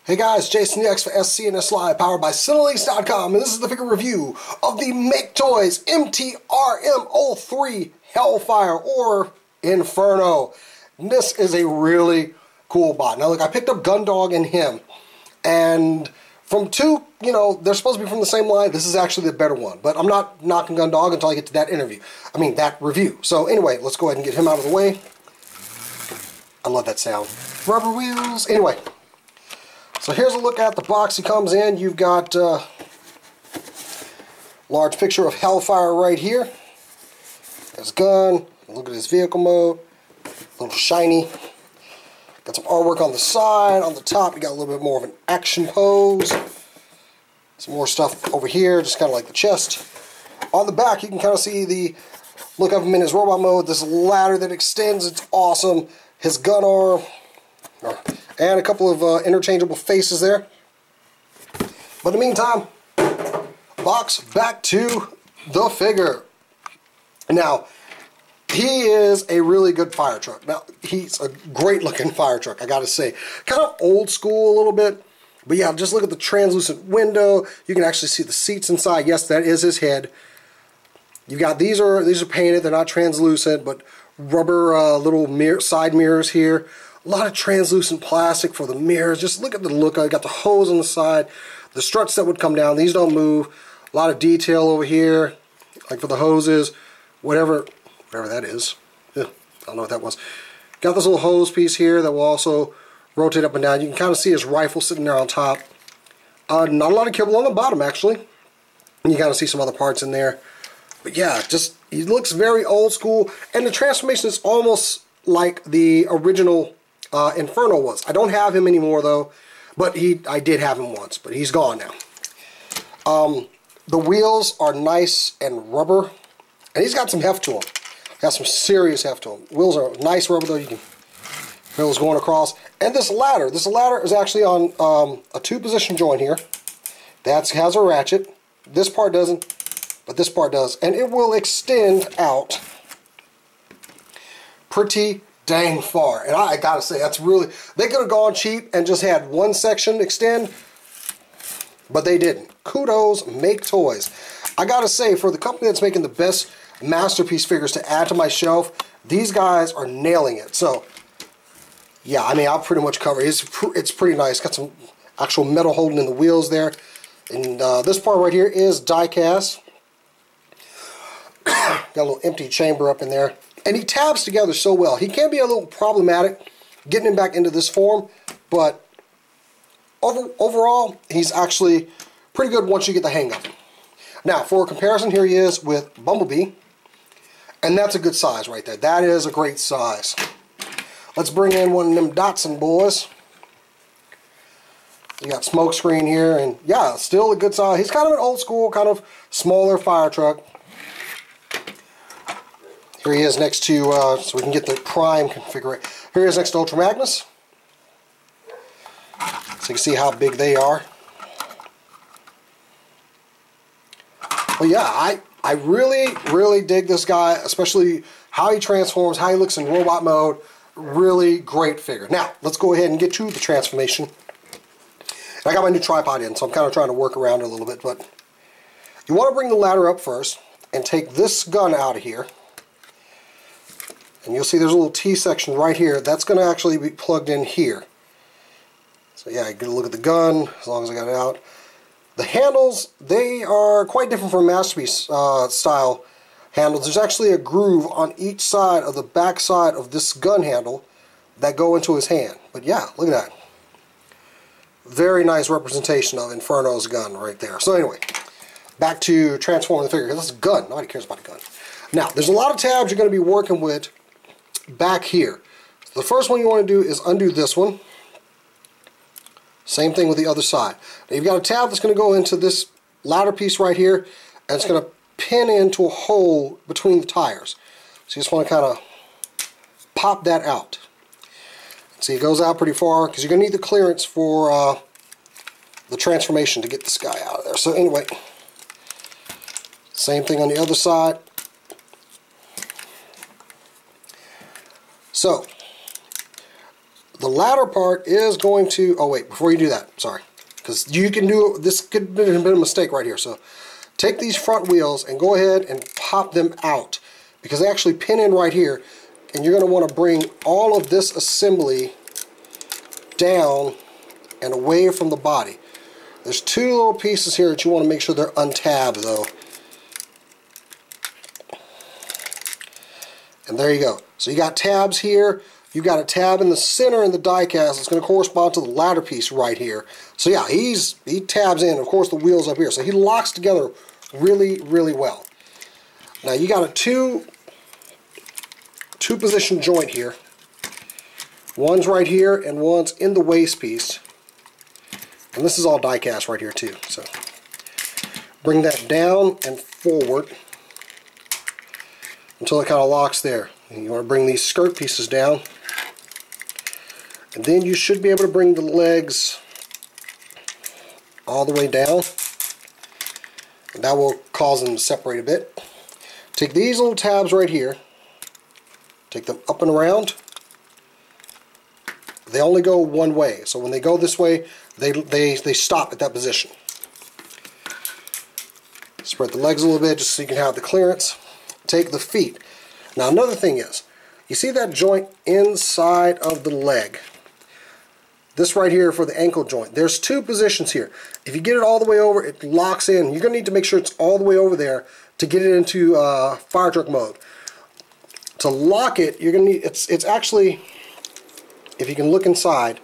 Hey guys, Jason the X for SCNS Live, powered by Cinelease.com, and this is the figure review of the Maketoys MTRM03 Hellfire or Inferno. And this is a really cool bot. Now look, I picked up Gundog and him, and from two, they're supposed to be from the same line. This is actually the better one, but I'm not knocking Gundog until I get to that review. So anyway, let's go ahead and get him out of the way. I love that sound. Rubber wheels. Anyway. So here's a look at the box he comes in. You've got a large picture of Hellfire right here. His gun. Look at his vehicle mode. A little shiny. Got some artwork on the side. On the top, you got a little bit more of an action pose. Some more stuff over here, just kind of like the chest. On the back, you can kind of see the look of him in his robot mode. This ladder that extends, it's awesome. His gun arm. And a couple of interchangeable faces there. But in the meantime, box back to the figure. Now, he is a really good fire truck. Now, he's a great looking fire truck, I gotta say. Kind of old school a little bit. But yeah, just look at the translucent window. You can actually see the seats inside. Yes, that is his head. You've got these are painted, they're not translucent, but rubber little side mirrors here. A lot of translucent plastic for the mirrors. Just look at the look. I got the hose on the side, the struts that would come down. These don't move. A lot of detail over here, like for the hoses, whatever that is. Yeah, I don't know what that was. Got this little hose piece here that will also rotate up and down. You can kind of see his rifle sitting there on top. Not a lot of kibble on the bottom, actually. And you kind of see some other parts in there. But yeah, he looks very old school, and the transformation is almost like the original Inferno was. I don't have him anymore though, but I did have him once, but he's gone now. The wheels are nice and rubber, and he's got some heft to him. Got some serious heft to him. Wheels are nice rubber though. You can feel what's going across. And this ladder is actually on a two-position joint here. That has a ratchet. This part doesn't, but this part does, and it will extend out pretty dang far. And I gotta say, that's really, they could have gone cheap and just had one section extend, but they didn't. Kudos, Maketoys. I gotta say, for the company that's making the best Masterpiece figures to add to my shelf, these guys are nailing it. So yeah, I mean, I'll pretty much cover it. It's pretty nice. Got some actual metal holding in the wheels there, and this part right here is die cast. Got a little empty chamber up in there. And he tabs together so well. He can be a little problematic getting him back into this form, but overall, he's actually pretty good once you get the hang of him. Now, for a comparison, here he is with Bumblebee, and that's a good size right there. That is a great size. Let's bring in one of them Datsun boys. You got smokescreen here, and yeah, still a good size. He's kind of an old school, kind of smaller fire truck. Here he is next to, so we can get the prime configuration. Here he is next to Ultra Magnus. So you can see how big they are. But yeah, I really, really dig this guy, especially how he transforms, how he looks in robot mode. Really great figure. Now, let's go ahead and get to the transformation. And I got my new tripod in, so I'm kind of trying to work around it a little bit. But you want to bring the ladder up first and take this gun out of here. And you'll see there's a little T section right here. That's going to actually be plugged in here. So yeah, get a look at the gun, as long as I got it out. The handles, they are quite different from Masterpiece style handles. There's actually a groove on each side of the back side of this gun handle that go into his hand. But yeah, look at that. Very nice representation of Inferno's gun right there. So anyway, back to transforming the figure, because that's a gun. Nobody cares about a gun. Now, there's a lot of tabs you're going to be working with back here. The first one you want to do is undo this one. Same thing with the other side. Now you've got a tab that's going to go into this ladder piece right here, and it's going to pin into a hole between the tires. So you just want to kind of pop that out. See, it goes out pretty far because you're going to need the clearance for the transformation to get this guy out of there. So anyway, same thing on the other side. So, the the ladder part is going to, oh wait, before you do that, sorry, because you can do, this could have been a mistake right here. So take these front wheels and go ahead and pop them out, because they actually pin in right here, and you're going to want to bring all of this assembly down and away from the body. There's two little pieces here that you want to make sure they're untabbed though. And there you go. So you got tabs here. You got a tab in the center in the die cast. It's going to correspond to the ladder piece right here. So yeah, he tabs in. Of course, the wheels up here. So he locks together really, really well. Now you got a two position joint here. One's right here and one's in the waist piece. And this is all die cast right here too. So bring that down and forward until it kind of locks there. And you want to bring these skirt pieces down. And then you should be able to bring the legs all the way down. And that will cause them to separate a bit. Take these little tabs right here. Take them up and around. They only go one way. So when they go this way, they stop at that position. Spread the legs a little bit just so you can have the clearance. Take the feet. Now another thing is, you see that joint inside of the leg? This right here for the ankle joint. There's two positions here. If you get it all the way over, it locks in. You're going to need to make sure it's all the way over there to get it into fire truck mode. To lock it, you're going to need, it's actually, if you can look inside,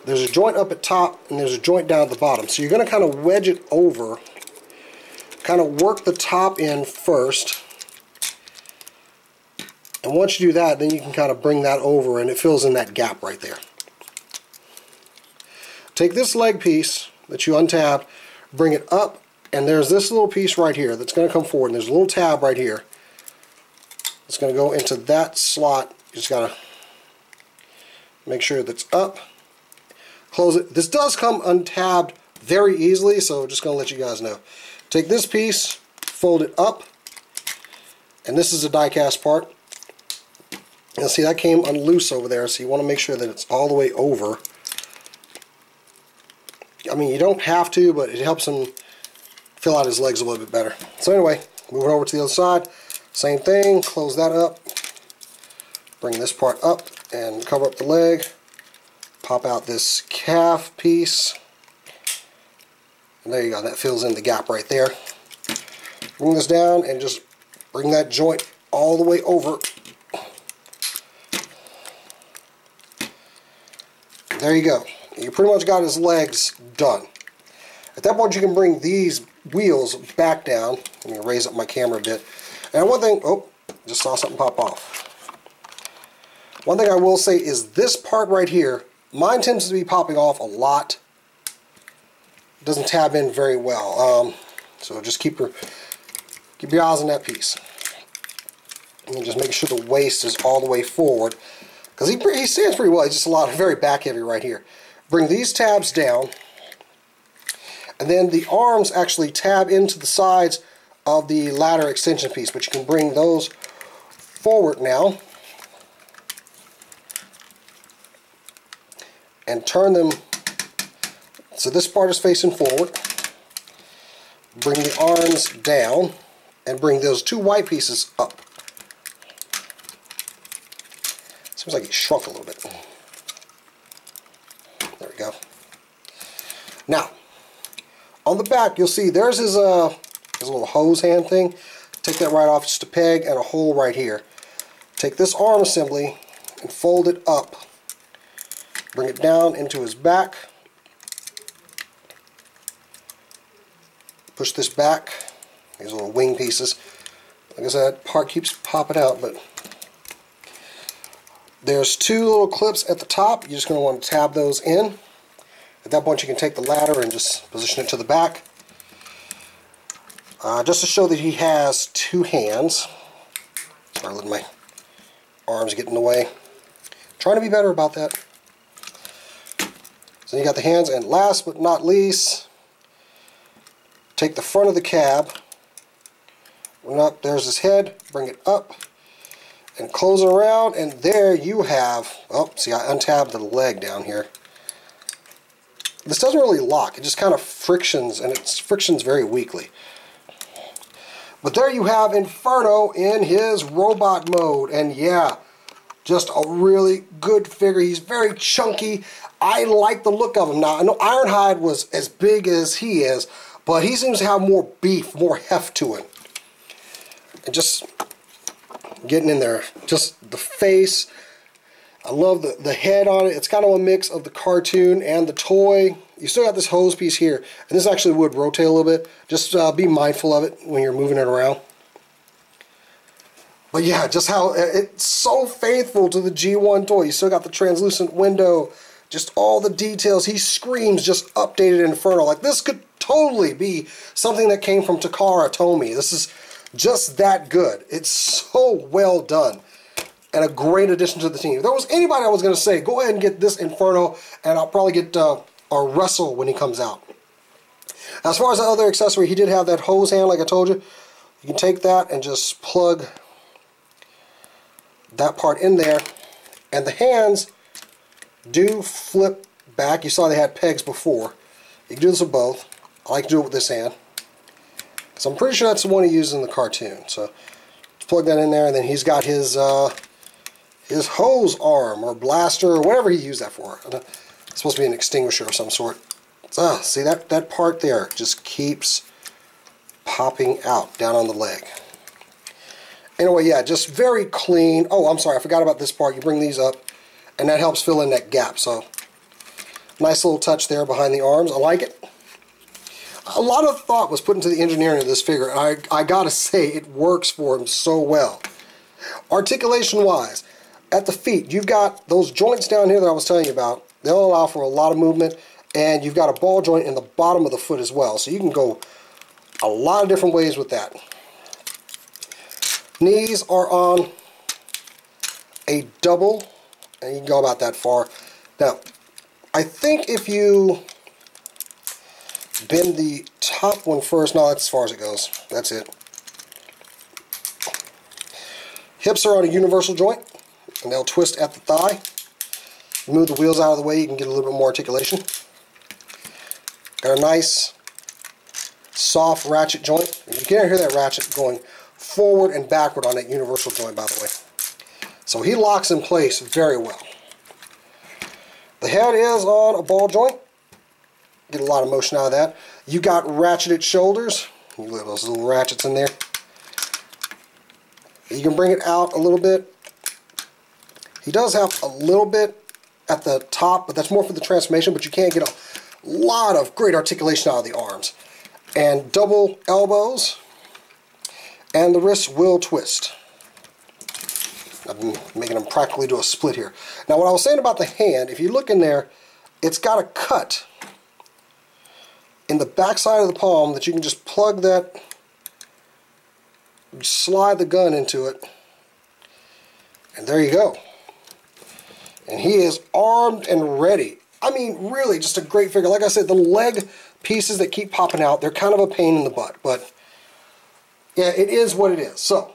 there's a joint up at top and there's a joint down at the bottom. So you're going to kind of wedge it over, kind of work the top in first. And once you do that, then you can kind of bring that over and it fills in that gap right there. Take this leg piece that you untabbed, bring it up, and there's this little piece right here that's going to come forward, and there's a little tab right here. It's going to go into that slot. You just got to make sure that's up. Close it. This does come untabbed very easily, so just going to let you guys know. Take this piece, fold it up, and this is a die cast part. And see, that came unloose over there, so you want to make sure that it's all the way over. I mean, you don't have to, but it helps him fill out his legs a little bit better. So anyway, moving over to the other side, same thing, close that up, bring this part up and cover up the leg, pop out this calf piece, and there you go, that fills in the gap right there. Bring this down and just bring that joint all the way over. There you go. You pretty much got his legs done. At that point you can bring these wheels back down. I'm going to raise up my camera a bit. And one thing, oh, just saw something pop off. One thing I will say is this part right here, mine tends to be popping off a lot. It doesn't tab in very well. So just keep your eyes on that piece. And just make sure the waist is all the way forward. Because he stands pretty well, he's just very back heavy right here. Bring these tabs down, and then the arms actually tab into the sides of the ladder extension piece, but you can bring those forward now and turn them so this part is facing forward. Bring the arms down and bring those two white pieces up. Seems like it shrunk a little bit. There we go. Now, on the back, you'll see there's his little hose hand thing. Take that right off, just a peg and a hole right here. Take this arm assembly and fold it up. Bring it down into his back. Push this back. These little wing pieces. Like I said, part keeps popping out, but there's two little clips at the top. You're just going to want to tab those in. At that point you can take the ladder and just position it to the back. Just to show that he has two hands. Sorry, letting my arms get in the way. Trying to be better about that. So you got the hands, and last but not least, take the front of the cab. There's his head, bring it up, and close it around, and there you have, oh, see, I untabbed the leg down here. This doesn't really lock, it just kind of frictions, and it frictions very weakly. But there you have Inferno in his robot mode, and yeah, just a really good figure. He's very chunky. I like the look of him. Now, I know Ironhide was as big as he is, but he seems to have more beef, more heft to him. And just getting in there, just the face. I love the head on it. It's kind of a mix of the cartoon and the toy. You still got this hose piece here, and this actually would rotate a little bit. Just be mindful of it when you're moving it around. But yeah, just how it's so faithful to the G1 toy. You still got the translucent window, just all the details. He screams just updated Inferno. Like, this could totally be something that came from Takara Tomy. This is just that good. It's so well done. And a great addition to the team. If there was anybody I was going to say, go ahead and get this Inferno, and I'll probably get a Wrestle when he comes out. As far as the other accessory, he did have that hose hand, like I told you. You can take that and just plug that part in there. And the hands do flip back. You saw they had pegs before. You can do this with both. I like to do it with this hand. So I'm pretty sure that's the one he uses in the cartoon. So just plug that in there, and then he's got his hose arm or blaster or whatever he used that for. It's supposed to be an extinguisher of some sort. See that part there just keeps popping out down on the leg. Anyway, yeah, just very clean. Oh, I'm sorry, I forgot about this part. You bring these up, and that helps fill in that gap. So nice little touch there behind the arms. I like it. A lot of thought was put into the engineering of this figure. I gotta say, it works for him so well. Articulation-wise, at the feet, you've got those joints down here that I was telling you about. They'll allow for a lot of movement, and you've got a ball joint in the bottom of the foot as well. So you can go a lot of different ways with that. Knees are on a double, and you can go about that far. Now, I think if you bend the top one first, no, that's as far as it goes. That's it. Hips are on a universal joint, and they'll twist at the thigh. Move the wheels out of the way, you can get a little bit more articulation. Got a nice, soft ratchet joint. And you can't hear that ratchet going forward and backward on that universal joint, by the way. So he locks in place very well. The head is on a ball joint. Get a lot of motion out of that. You got ratcheted shoulders. You leave those little ratchets in there. You can bring it out a little bit. He does have a little bit at the top, but that's more for the transformation, but you can get a lot of great articulation out of the arms. And double elbows, and the wrists will twist. I've been making them practically do a split here. Now, what I was saying about the hand, if you look in there, it's got a cut in the back side of the palm that you can just plug that, slide the gun into it, and there you go. And he is armed and ready. I mean, really, just a great figure. Like I said, the leg pieces that keep popping out, they're kind of a pain in the butt. But, yeah, it is what it is. So,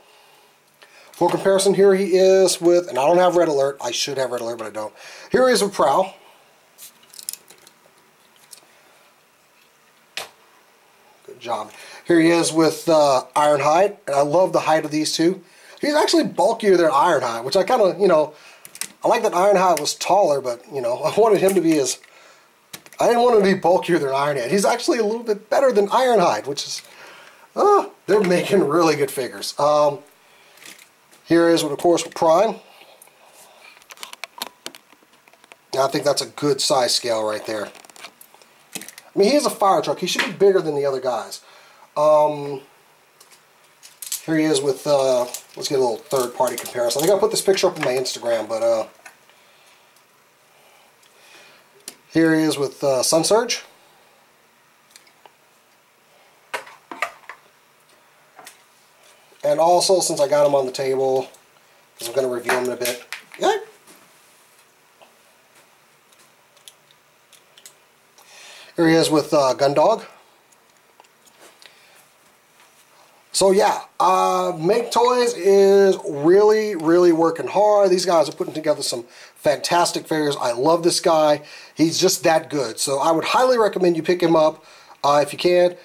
for comparison, here he is with, and I don't have Red Alert. I should have Red Alert, but I don't. Here he is with Prowl. Good job. Here he is with Ironhide. And I love the height of these two. He's actually bulkier than Ironhide, which I kind of, you know, I like that Ironhide was taller, but, you know, I wanted him to be as... I didn't want him to be bulkier than Ironhide. He's actually a little bit better than Ironhide, which is... they're making really good figures. Here is, of course, with Prime. Now, I think that's a good size scale right there. I mean, he is a fire truck. He should be bigger than the other guys. Here he is with, let's get a little third-party comparison. I think I'll put this picture up on my Instagram, but here he is with Sun Surge. And also, since I got him on the table, because I'm going to review him in a bit. Yeah. Here he is with Gundog. So yeah, Maketoys is really, really working hard. These guys are putting together some fantastic figures. I love this guy. He's just that good. So I would highly recommend you pick him up if you can.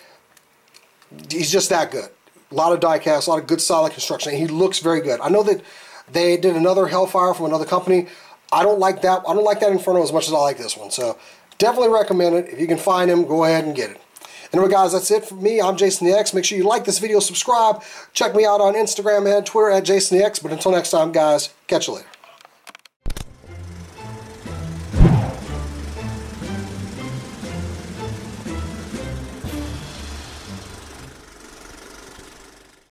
He's just that good. A lot of die cast, a lot of good solid construction, and he looks very good. I know that they did another Hellfire from another company. I don't like that. I don't like that Inferno as much as I like this one. So definitely recommend it. If you can find him, go ahead and get it. Anyway, guys, that's it for me. I'm Jason the X. Make sure you like this video, subscribe. Check me out on Instagram and Twitter at Jason the X. But until next time, guys, catch you later.